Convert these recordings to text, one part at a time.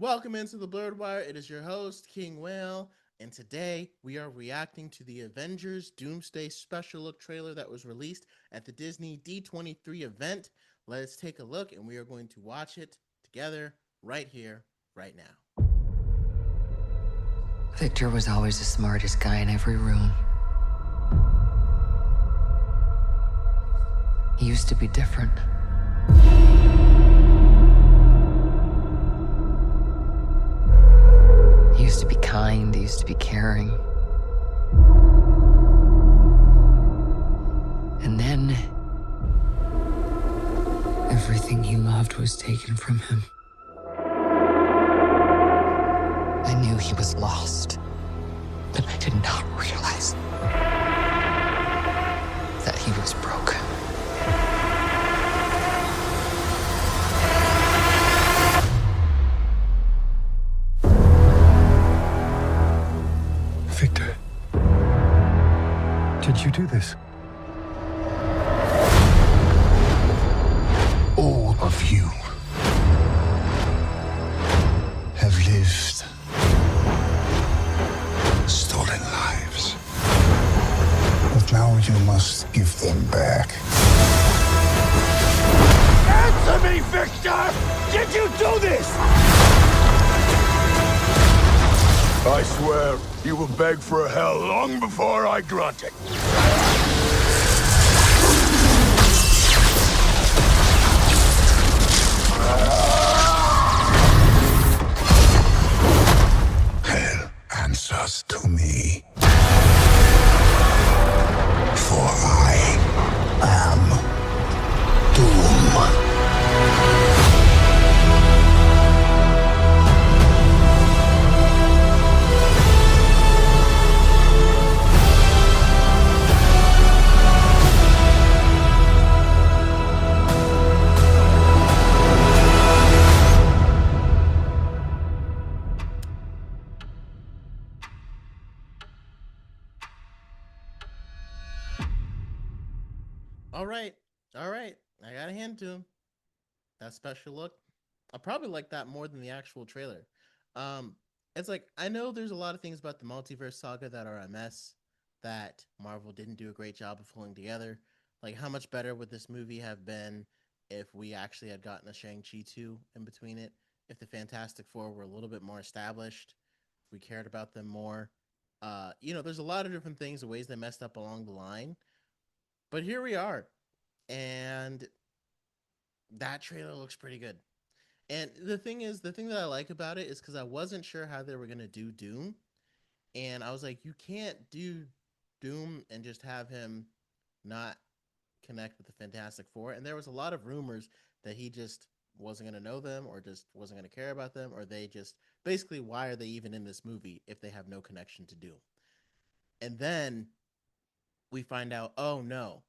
Welcome into the Blurred Wire. It is your host, King Whale, and today we are reacting to the Avengers Doomsday special look trailer that was released at the Disney D23 event. Let's take a look, and we are going to watch it together right here, right now. Victor was always the smartest guy in every room. He used to be different. He used to be kind, he used to be caring. And then, everything he loved was taken from him. I knew he was lost, but I did not realize that he was broken. Victor, did you do this? All of you have lived stolen lives. But now you must give them back. Answer me, Victor! Did you do this? I swear, you will beg for a hell long before I grant it. Hell answers to me. For I am Doom. All right, all right. I got a hand to him. That special look, I probably like that more than the actual trailer. Um, it's like I know there's a lot of things about the multiverse saga that are a mess that Marvel didn't do a great job of pulling together. Like, how much better would this movie have been if we actually had gotten a Shang-Chi 2 in between it? If the Fantastic Four were a little bit more established, if we cared about them more. There's a lot of different things, the ways they messed up along the line. But here we are. And that trailer looks pretty good. And the thing that I like about it is because I wasn't sure how they were going to do Doom. And I was like, you can't do Doom and just have him not connect with the Fantastic Four. And there was a lot of rumors that he just wasn't going to know them or just wasn't going to care about them, or they just basically, why are they even in this movie if they have no connection to Doom? And then we find out, oh no,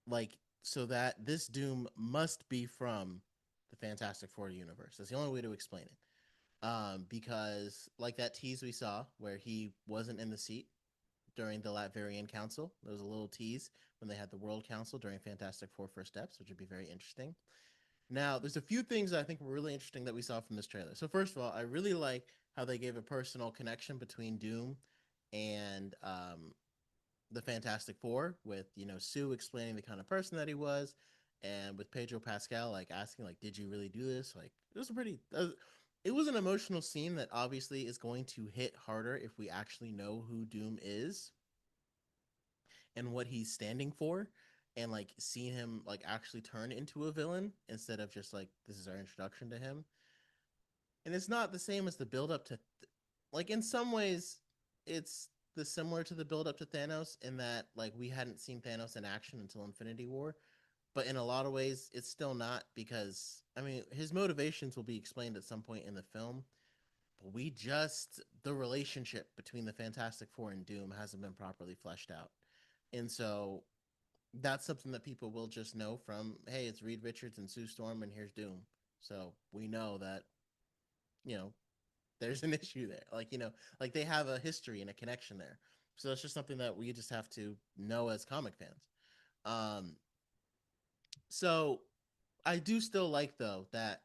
like, so that this Doom must be from the Fantastic Four universe. That's the only way to explain it. Because like that tease we saw where he wasn't in the seat during the Latverian Council, there was a little tease when they had the World Council during Fantastic Four First Steps, which would be very interesting. Now, there's a few things that I think were really interesting that we saw from this trailer. So first of all, I really like how they gave a personal connection between Doom and the Fantastic Four, with Sue explaining the kind of person that he was, and with Pedro Pascal like asking like, "Did you really do this?" Like, it was a pretty. It was an emotional scene that obviously is going to hit harder if we actually know who Doom is and what he's standing for, and like seeing him like actually turn into a villain instead of just like, this is our introduction to him. And it's not the same as the build up to like, in some ways it's the similar to the build up to Thanos in that like we hadn't seen Thanos in action until Infinity War, but in a lot of ways it's still not, because I mean his motivations will be explained at some point in the film, but we just the relationship between the Fantastic Four and Doom hasn't been properly fleshed out. And so that's something that people will just know from, hey, it's Reed Richards and Sue Storm and here's Doom. So we know that, you know, there's an issue there. Like, like they have a history and a connection there. So it's just something that we just have to know as comic fans. Um, so I do still like though that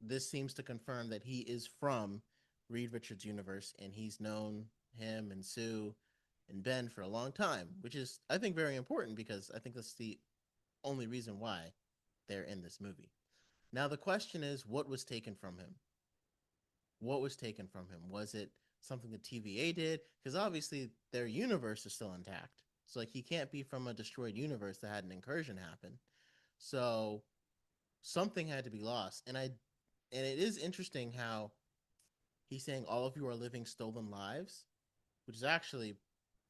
this seems to confirm that he is from Reed Richards' universe, and he's known him and Sue and Ben for a long time, which is, I think, very important because I think that's the only reason why they're in this movie. Now, the question is, what was taken from him? What was taken from him? Was it something the TVA did? Because obviously their universe is still intact. So, like, he can't be from a destroyed universe that had an incursion happen. So, something had to be lost. And it is interesting how he's saying all of you are living stolen lives, which is actually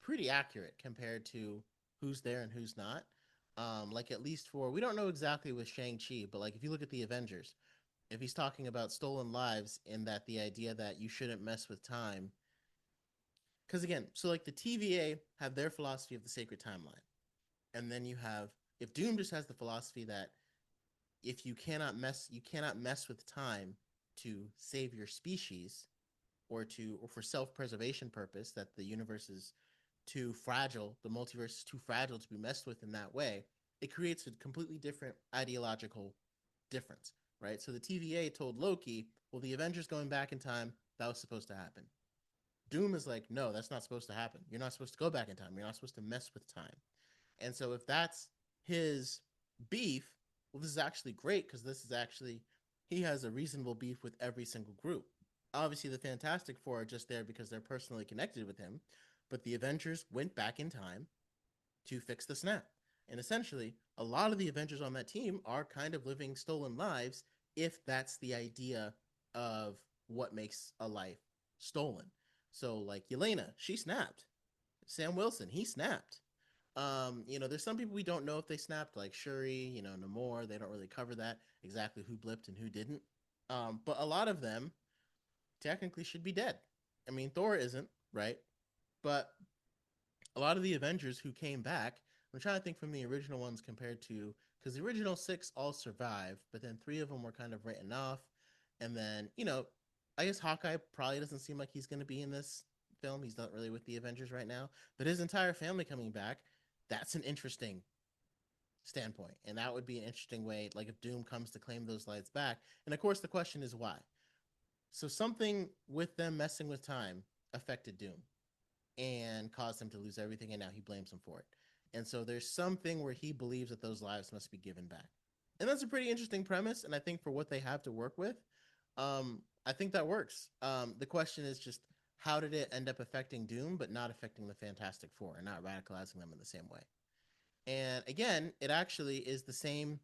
pretty accurate compared to who's there and who's not. Like at least for we don't know exactly with Shang Chi, but like if you look at the Avengers, if he's talking about stolen lives and that the idea that you shouldn't mess with time, because again, so like the TVA have their philosophy of the sacred timeline, and then you have if Doom just has the philosophy that if you cannot mess with time to save your species or for self-preservation purpose that the universe is too fragile, the multiverse is too fragile to be messed with in that way, it creates a completely different ideological difference, right? So the TVA told Loki, well, the Avengers going back in time, that was supposed to happen. Doom is like, no, that's not supposed to happen. You're not supposed to go back in time. You're not supposed to mess with time. And so if that's his beef, well, this is actually great because this is actually he has a reasonable beef with every single group. Obviously, the Fantastic Four are just there because they're personally connected with him, but the Avengers went back in time to fix the snap. And essentially, a lot of the Avengers on that team are kind of living stolen lives if that's the idea of what makes a life stolen. So, like Yelena, she snapped. Sam Wilson, he snapped. There's some people we don't know if they snapped, like Shuri, Namor. They don't really cover that exactly who blipped and who didn't. But a lot of them technically should be dead. I mean, Thor isn't, right? But a lot of the Avengers who came back, I'm trying to think from the original ones compared to because the original six all survived, but then three of them were kind of written off. And then, I guess Hawkeye probably doesn't seem like he's going to be in this film. He's not really with the Avengers right now, but his entire family coming back, that's an interesting standpoint. And that would be an interesting way, like if Doom comes to claim those lights back. And of course, the question is why. So something with them messing with time affected Doom and caused him to lose everything, and now he blames him for it. And so there's something where he believes that those lives must be given back. And that's a pretty interesting premise, and I think for what they have to work with, I think that works. The question is just how did it end up affecting Doom, but not affecting the Fantastic Four and not radicalizing them in the same way? And again, it actually is the same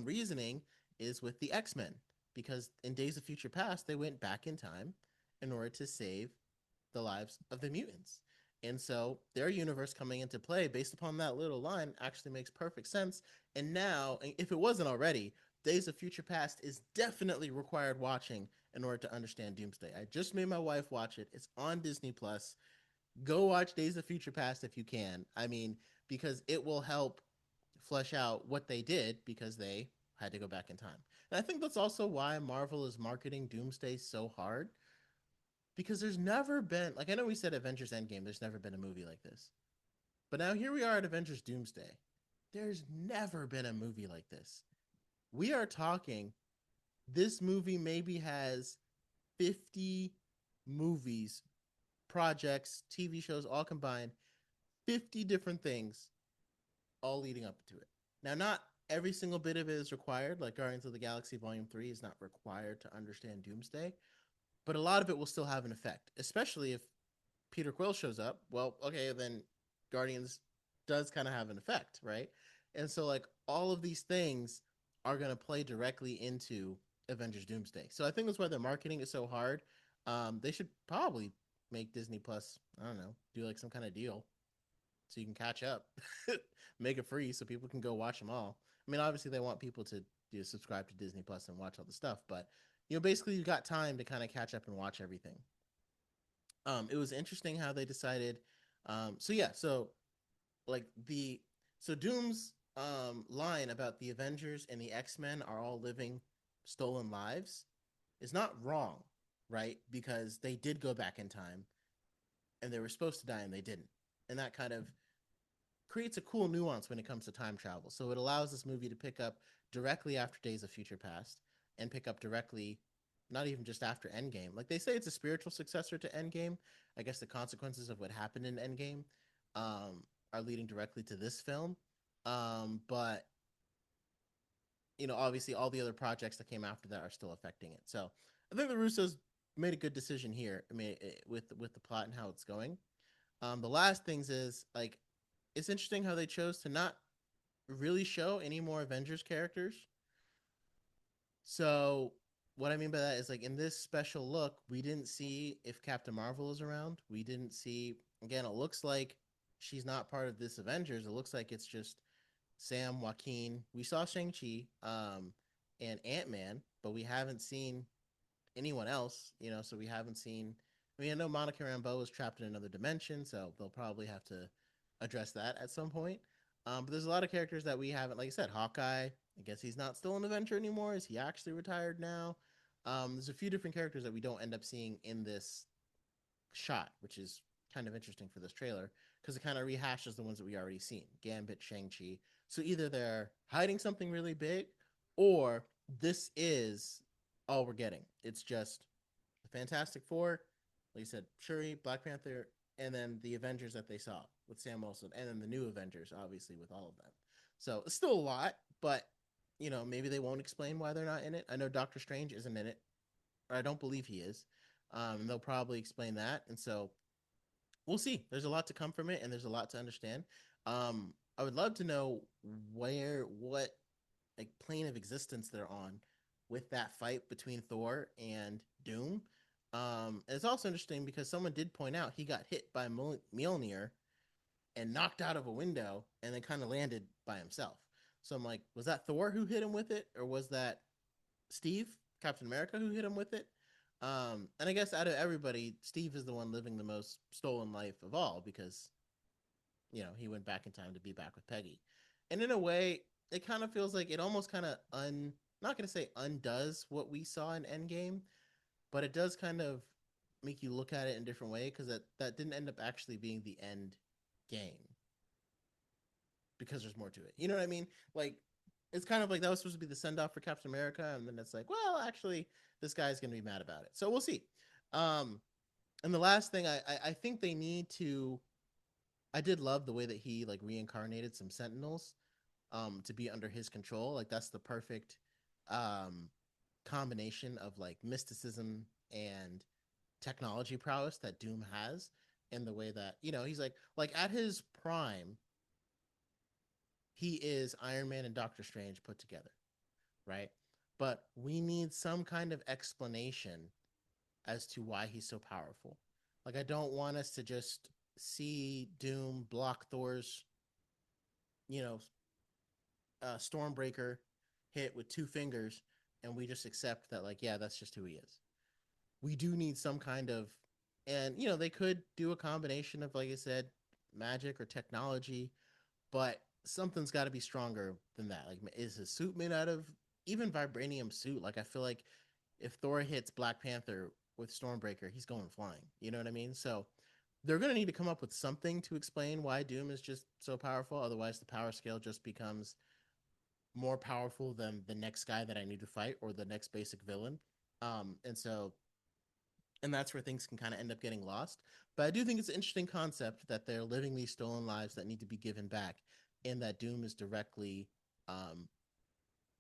reasoning is with the X-Men, because in Days of Future Past, they went back in time in order to save the lives of the mutants. And so their universe coming into play based upon that little line actually makes perfect sense. And now, if it wasn't already, Days of Future Past is definitely required watching in order to understand Doomsday. I just made my wife watch it. It's on Disney Plus. Go watch Days of Future Past if you can. I mean, because it will help flesh out what they did because they had to go back in time. And I think that's also why Marvel is marketing Doomsday so hard because there's never been like I know we said Avengers Endgame, there's never been a movie like this. But now here we are at Avengers Doomsday. There's never been a movie like this. We are talking this movie maybe has 50 movies, projects, TV shows all combined, 50 different things all leading up to it. Now not every single bit of it is required, like Guardians of the Galaxy Volume 3 is not required to understand Doomsday, but a lot of it will still have an effect, especially if Peter Quill shows up, well, okay, then Guardians does kind of have an effect, right? And so like all of these things are going to play directly into Avengers Doomsday. So I think that's why their marketing is so hard. They should probably make Disney Plus, I don't know, do like some kind of deal so you can catch up, make it free so people can go watch them all. I mean, obviously they want people to subscribe to Disney Plus and watch all the stuff, but basically you got time to kind of catch up and watch everything. It was interesting how they decided. So yeah, so like the so Doom's line about the Avengers and the X-Men are all living stolen lives is not wrong, right? Because they did go back in time and they were supposed to die and they didn't. And that kind of creates a cool nuance when it comes to time travel. So it allows this movie to pick up directly after Days of Future Past and pick up directly, not even just after Endgame. Like they say, it's a spiritual successor to Endgame. I guess the consequences of what happened in Endgame are leading directly to this film. But obviously all the other projects that came after that are still affecting it. So I think the Russos made a good decision here. I mean, with the plot and how it's going. The last things is like it's interesting how they chose to not really show any more Avengers characters. So what I mean by that is like in this special look, we didn't see if Captain Marvel is around. We didn't see again. It looks like she's not part of this Avengers. It looks like it's just Sam, Joaquin. We saw Shang Chi, and Ant Man, but we haven't seen anyone else. So we haven't seen. I mean, I know Monica Rambeau is trapped in another dimension, so they'll probably have to address that at some point. But there's a lot of characters that we haven't, like I said, Hawkeye. I guess he's not still an Avenger anymore. Is he actually retired now? There's a few different characters that we don't end up seeing in this shot, which is kind of interesting for this trailer because it kind of rehashes the ones that we already seen Gambit, Shang-Chi. So either they're hiding something really big or this is all we're getting. It's just the Fantastic Four, like you said, Shuri, Black Panther, and then the Avengers that they saw with Sam Wilson, and then the new Avengers, obviously, with all of them. So it's still a lot, but maybe they won't explain why they're not in it. I know Doctor Strange isn't in it, or I don't believe he is. And they'll probably explain that, and so we'll see. There's a lot to come from it, and there's a lot to understand. I would love to know what like plane of existence they're on with that fight between Thor and Doom. And it's also interesting because someone did point out he got hit by Mjolnir and knocked out of a window and then kind of landed by himself. So I'm like, was that Thor who hit him with it, or was that Steve, Captain America, who hit him with it? And I guess out of everybody, Steve is the one living the most stolen life of all because he went back in time to be back with Peggy. And in a way, it kind of feels like it almost kind of not going to say undoes what we saw in Endgame, but it does kind of make you look at it in a different way because that didn't end up actually being the end game because there's more to it. You know what I mean? Like it's kind of like that was supposed to be the send off for Captain America, and then it's like, well, actually, this guy's going to be mad about it. So we'll see. Um, and the last thing I think they need to. I did love the way that he like reincarnated some Sentinels to be under his control. Like that's the perfect um, combination of like mysticism and technology prowess that Doom has in the way that he's like at his prime he is Iron Man and Doctor Strange put together, right? But we need some kind of explanation as to why he's so powerful. Like I don't want us to just see Doom block Thor's you know Stormbreaker hit with two fingers and we just accept that like yeah that's just who he is. We do need some kind of, and they could do a combination of like I said magic or technology, but something's got to be stronger than that. Like is his suit made out of even vibranium suit? Like I feel like if Thor hits Black Panther with Stormbreaker he's going flying, you know what I mean? So they're going to need to come up with something to explain why Doom is just so powerful, otherwise the power scale just becomes more powerful than the next guy that I need to fight or the next basic villain. And that's where things can kind of end up getting lost. But I do think it's an interesting concept that they're living these stolen lives that need to be given back, and that Doom is directly um,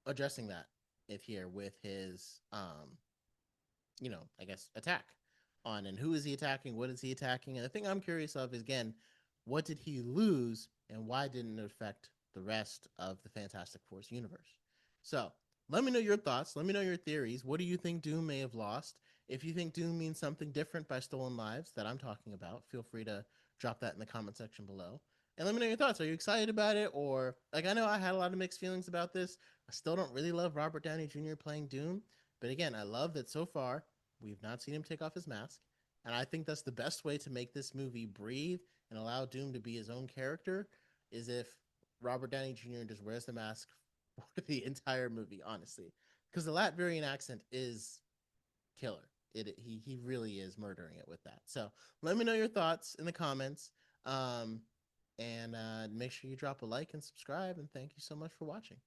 addressing that it here with his I guess attack on, and who is he attacking, what is he attacking, and the thing I'm curious of is again, what did he lose and why didn't it affect the rest of the Fantastic Four's universe? So let me know your thoughts, let me know your theories. What do you think Doom may have lost? If you think Doom means something different by Stolen Lives that I'm talking about, feel free to drop that in the comment section below. And let me know your thoughts. Are you excited about it? Or, like, I know I had a lot of mixed feelings about this. I still don't really love Robert Downey Jr. playing Doom. But again, I love that so far we've not seen him take off his mask. And I think that's the best way to make this movie breathe and allow Doom to be his own character is if Robert Downey Jr. just wears the mask for the entire movie, honestly. Because the Latvian accent is killer. He really is murdering it with that. So let me know your thoughts in the comments. And make sure you drop a like and subscribe. And thank you so much for watching.